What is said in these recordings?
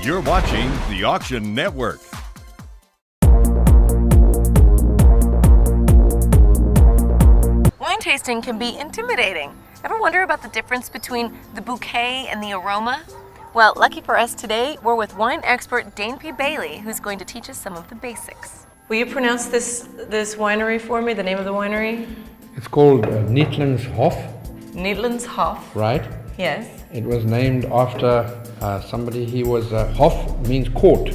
You're watching the Auction Network. Wine tasting can be intimidating. Ever wonder about the difference between the bouquet and the aroma? Well, lucky for us today, we're with wine expert Dane P. Bailey, who's going to teach us some of the basics. Will you pronounce this winery for me, the name of the winery? It's called Neethlingshof. Neethlingshof. Right? Yes. It was named after somebody. He was Hof means court,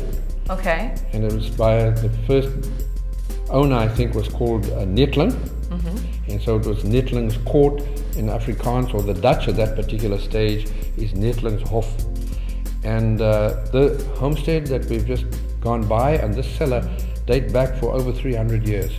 Okay. and it was by the first owner, I think, was called Neethling, and so it was Neethling's court in Afrikaans, or the Dutch at that particular stage is Neethlingshof. And the homestead that we've just gone by and this cellar date back for over 300 years.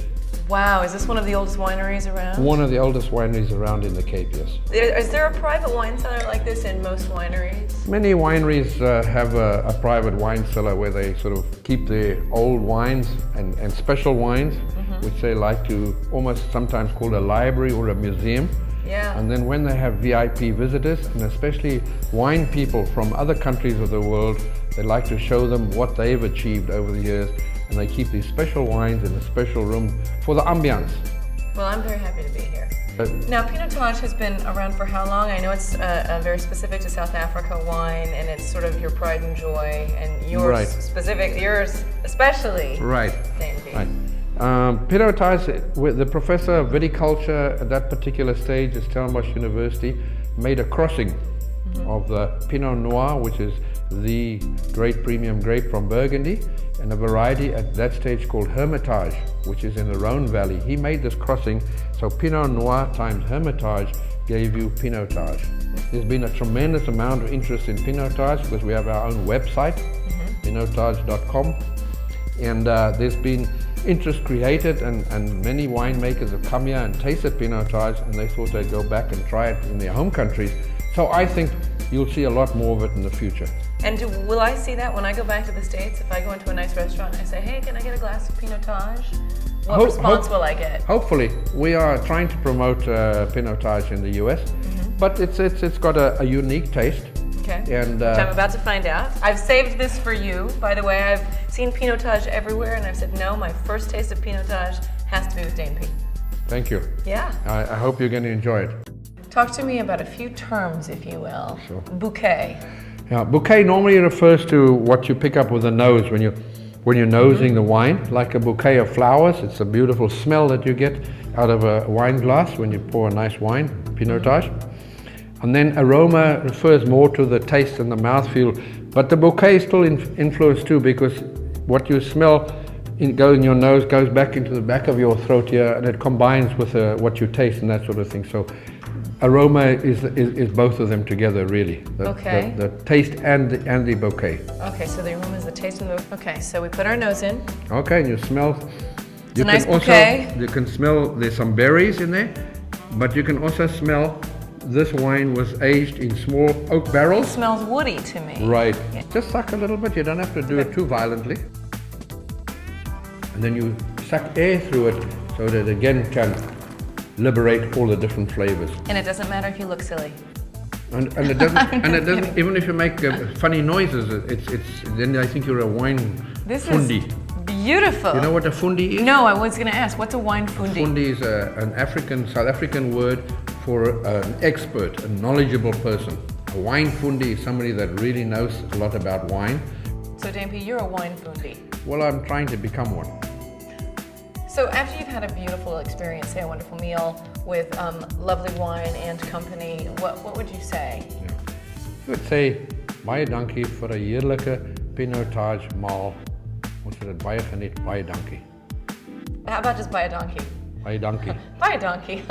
Wow, is this one of the oldest wineries around? One of the oldest wineries around in the Cape, yes. Is there a private wine cellar like this in most wineries? Many wineries have a private wine cellar where they sort of keep their old wines and special wines, which they like to almost sometimes call a library or a museum. Yeah. And then when they have VIP visitors, and especially wine people from other countries of the world, they like to show them what they've achieved over the years, and they keep these special wines in a special room for the ambiance. Well, I'm very happy to be here. Now, Pinotage has been around for how long? I know it's very specific to South Africa wine, and it's sort of your pride and joy, and yours especially. Right. Dane P. Right. Pinotage, with the professor of viticulture at that particular stage at Stellenbosch University, made a crossing of the Pinot Noir, which is the great premium grape from Burgundy, and a variety at that stage called Hermitage, which is in the Rhone Valley. He made this crossing, so Pinot Noir times Hermitage gave you Pinotage. There's been a tremendous amount of interest in Pinotage because we have our own website, pinotage.com, and there's been interest created, and many winemakers have come here and tasted Pinotage, and they thought they'd go back and try it in their home countries. So I think you'll see a lot more of it in the future. And will I see that when I go back to the States? If I go into a nice restaurant and I say, hey, can I get a glass of Pinotage? What response will I get? Hopefully. We are trying to promote Pinotage in the US, but it's got a unique taste. Okay, and which I'm about to find out. I've saved this for you. By the way, I've seen Pinotage everywhere, and I've said, no, my first taste of Pinotage has to be with Dane P. Thank you. Yeah. I hope you're going to enjoy it. Talk to me about a few terms, if you will. Sure. Bouquet. Yeah, bouquet normally refers to what you pick up with the nose when you're nosing the wine, like a bouquet of flowers. It's a beautiful smell that you get out of a wine glass when you pour a nice wine, Pinotage. And then aroma refers more to the taste and the mouthfeel, but the bouquet is still influenced too, because what you smell go in your nose goes back into the back of your throat here, and it combines with what you taste and that sort of thing. So aroma is both of them together, really. The taste and the bouquet. Okay, so the aroma is the taste and the... Okay, so we put our nose in. Okay, and you smell... It's a nice bouquet. You can smell, there's some berries in there, but you can also smell this wine was aged in small oak barrels. It smells woody to me. Right. Yeah. Just suck a little bit, you don't have to do it too violently. And then you suck air through it so that it again can liberate all the different flavors. And it doesn't matter if you look silly. And it doesn't even if you make funny noises, then I think you're a wine fundi. Beautiful. You know what a fundi is? No, I was going to ask, what's a wine fundi? Fundi is an South African word for an expert, a knowledgeable person. A wine fundi is somebody that really knows a lot about wine. So Dane P, you're a wine fundi. Well, I'm trying to become one. So after you've had a beautiful experience, say a wonderful meal with lovely wine and company, what would you say? Yeah. I would say, baie dankie vir 'n heerlike Pinotage maal. Ons het dit baie geniet, baie dankie. How about just buy a donkey? Baie dankie. Buy a donkey.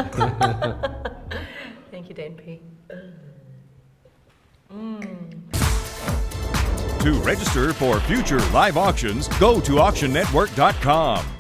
Thank you, Dane P. To register for future live auctions, go to auctionnetwork.com.